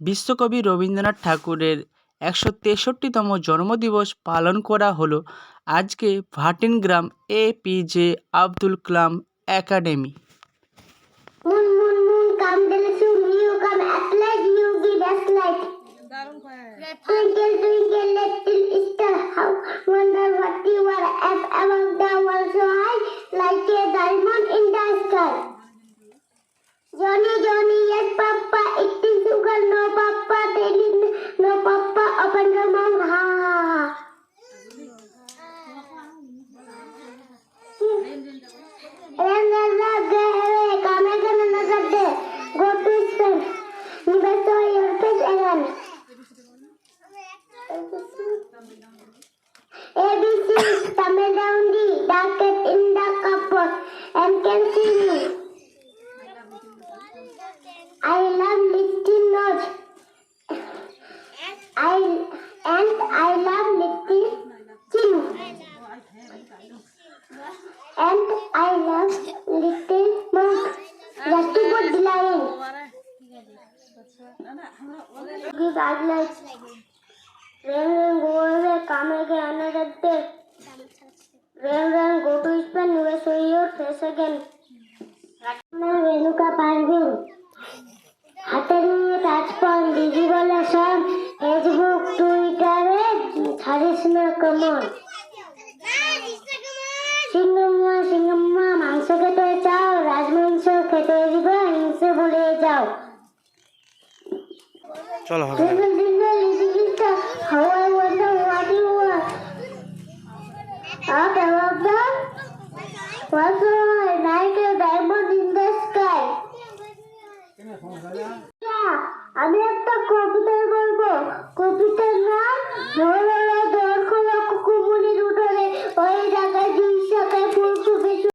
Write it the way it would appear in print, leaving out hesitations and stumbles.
বিশ্বকবি রবীন্দ্রনাথ ঠাকুরের ১৬৩তম জন্মদিবস পালন করা হলো আজকে ভাটিনগ্রাম APJ Abdul Kalam academy. Moon, moon, moon, come tell us you come at light, you give us light. Twinkle, twinkle, little star, how wonder what you are up above the world so high, like a diamond in the sky. Johnny, Johnny, yes, Papa, it is sugar, no, Papa, telling no, Papa, open your mouth, ha, ha, ha. Come again another day. Go to spend. Never saw your face again. ABC, tumble down the darket in the cupboard and can see me. I love little notes. I love little chin. And I love little monk. Just to put the line. Give us light. Rain, rain, go away. Come again another day. Rain, rain, go to spend. Never show your face again. Renuka Parvin. হাতে নিয়ে touch point digitalization Facebook টুইটারে ছাড়িস না common সিংহম্মা মাংস খেতে চাও রাজমাংস খেতে দিব হিংসে ভুলে যাও চলো How I wonder what you are. Up above the what's like a diamond in the sky.